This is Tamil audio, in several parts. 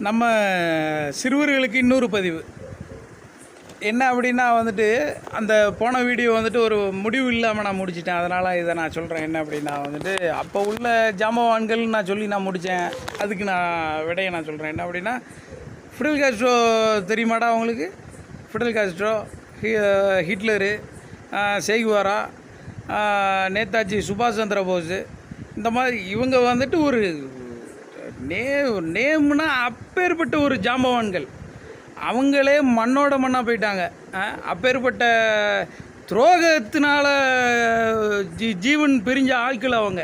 நம்ம சிறுவர்களுக்கு இன்னொரு பதிவு என்ன அப்படின்னா வந்துட்டு, அந்த போன வீடியோ வந்துட்டு ஒரு முடிவு இல்லாமல் நான் முடிச்சிட்டேன். அதனால் இதை நான் சொல்கிறேன். என்ன அப்படின்னா வந்துட்டு, அப்போ உள்ள ஜாம்பவான்கள் நான் சொல்லி நான் முடித்தேன். அதுக்கு நான் விடையை நான் சொல்கிறேன். என்ன அப்படின்னா, ஃபிடல் காஸ்ட்ரோ தெரியுமாடா உங்களுக்கு? Fidel Castro, Hitler, Che Guevara, Netaji சுபாஷ் சந்திர போஸ், இந்த மாதிரி இவங்க வந்துட்டு ஒரு நேம்னா அப்பேற்பட்ட ஒரு ஜாம்பவான்கள். அவங்களே மண்ணோட மண்ணாக போயிட்டாங்க. அப்பேற்பட்ட துரோகத்தினால ஜீவன் பிரிஞ்ச ஆட்கள் அவங்க.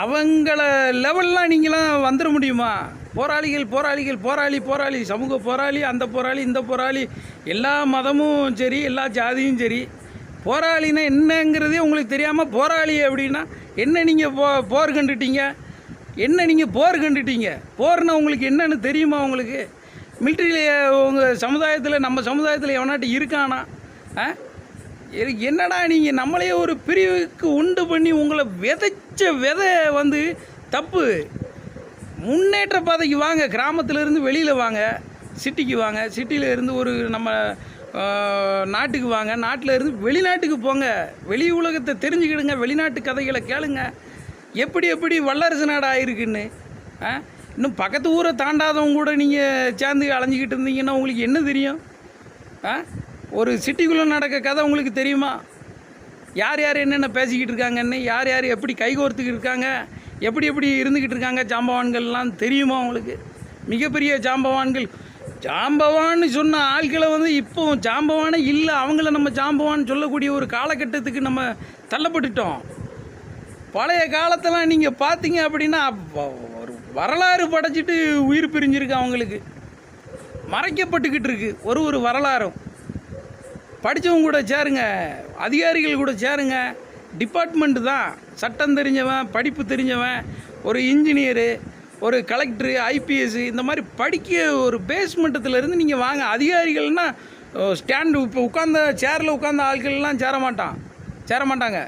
அவங்கள லெவல்லாம் நீங்களாம் வந்துட முடியுமா? போராளிகள் போராளிகள் போராளி போராளி சமூக போராளி, அந்த போராளி இந்த போராளி, எல்லா மதமும் சரி எல்லா ஜாதியும் சரி. போராளினா என்னங்கிறதே உங்களுக்கு தெரியாமல் போராளி அப்படின்னா என்ன? நீங்கள் போர் கண்டுட்டீங்க? என்ன நீங்கள் போர் கண்டுட்டீங்க? போர்னா உங்களுக்கு என்னன்னு தெரியுமா? உங்களுக்கு மிலிட்ரியிலே உங்கள் சமுதாயத்தில், நம்ம சமுதாயத்தில் எவனாட்டி இருக்கானா? என்னடா நீங்கள் நம்மளையே ஒரு பிரிவுக்கு உண்டு பண்ணி உங்களை விதைச்ச விதை வந்து தப்பு. முன்னேற்ற பாதைக்கு வாங்க. கிராமத்திலேருந்து வெளியில் வாங்க, சிட்டிக்கு வாங்க. சிட்டியில் இருந்து ஒரு நம்ம நாட்டுக்கு வாங்க. நாட்டில் இருந்து வெளிநாட்டுக்கு போங்க. வெளி உலகத்தை தெரிஞ்சுக்கிடுங்க. வெளிநாட்டு கதைகளை கேளுங்க. எப்படி வல்லரசு நாடு ஆகிருக்குன்னு. இன்னும் பக்கத்து ஊரை தாண்டாதவங்க கூட நீங்கள் சேர்ந்து அலைஞ்சிக்கிட்டு இருந்தீங்கன்னா உங்களுக்கு என்ன தெரியும்? ஒரு சிட்டிக்குள்ளே நடக்க கதை உங்களுக்கு தெரியுமா? யார் யார் என்னென்ன பேசிக்கிட்டு இருக்காங்கன்னு, யார் யார் எப்படி கைகோர்த்துக்கிட்டு இருக்காங்க, எப்படி இருந்துக்கிட்டு இருக்காங்க ஜாம்பவான்கள்லாம் தெரியுமா உங்களுக்கு? மிகப்பெரிய ஜாம்பவான்கள். ஜாம்பவான்னு சொன்ன ஆட்களை வந்து இப்போ ஜாம்பவானே இல்லை. அவங்கள நம்ம ஜாம்பவான் சொல்லக்கூடிய ஒரு காலகட்டத்துக்கு நம்ம தள்ளப்பட்டுட்டோம். பழைய காலத்தெல்லாம் நீங்கள் பார்த்தீங்க அப்படின்னா ஒரு வரலாறு படைச்சிட்டு உயிர் பிரிஞ்சிருக்கு. அவங்களுக்கு மறைக்கப்பட்டுக்கிட்டு இருக்கு ஒரு வரலாறும். படித்தவங்க கூட சேருங்க, அதிகாரிகள் கூட சேருங்க. டிபார்ட்மெண்ட்டு தான். சட்டம் தெரிஞ்சவன், படிப்பு தெரிஞ்சவன், ஒரு இன்ஜினியரு, ஒரு கலெக்டரு, ஐபிஎஸ், இந்த மாதிரி படிக்க ஒரு பேஸ்மெண்டத்துலேருந்து நீங்கள் வாங்க. அதிகாரிகள்னால் ஸ்டாண்டு இப்போ உட்காந்த சேரில் உட்காந்த ஆட்கள்லாம் சேர மாட்டாங்க.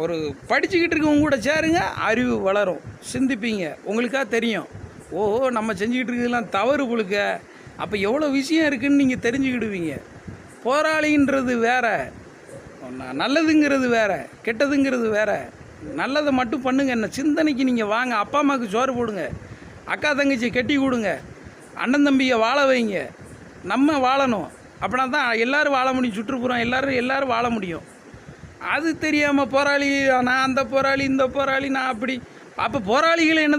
ஒரு படிச்சுக்கிட்டு இருக்கவங்க கூட சேருங்க. அறிவு வளரும், சிந்திப்பீங்க. உங்களுக்காக தெரியும், ஓஹோ நம்ம செஞ்சுக்கிட்டு இருக்கிறதுலாம் தவறு புழுக்க, அப்போ எவ்வளோ விஷயம் இருக்குதுன்னு நீங்கள் தெரிஞ்சுக்கிடுவீங்க. போராளின்றது வேறு, நல்லதுங்கிறது வேறு, கெட்டதுங்கிறது வேறு. நல்லதை மட்டும் பண்ணுங்க. என்ன சிந்தனைக்கு நீங்கள் வாங்க. அப்பா அம்மாவுக்கு சோறு போடுங்க, அக்கா தங்கச்சி கட்டி கொடுங்க, அண்ணன் தம்பியை வாழ வைங்க. நம்ம வாழணும். அப்படின்னா தான் எல்லோரும் வாழ முடியும். சுற்றுப்புறம் எல்லோரும் வாழ முடியும். அது தெரியாமல் போராளி, நான் அந்த போராளி இந்த போராளி நான் அப்படி. அப்போ போராளிகளை என்ன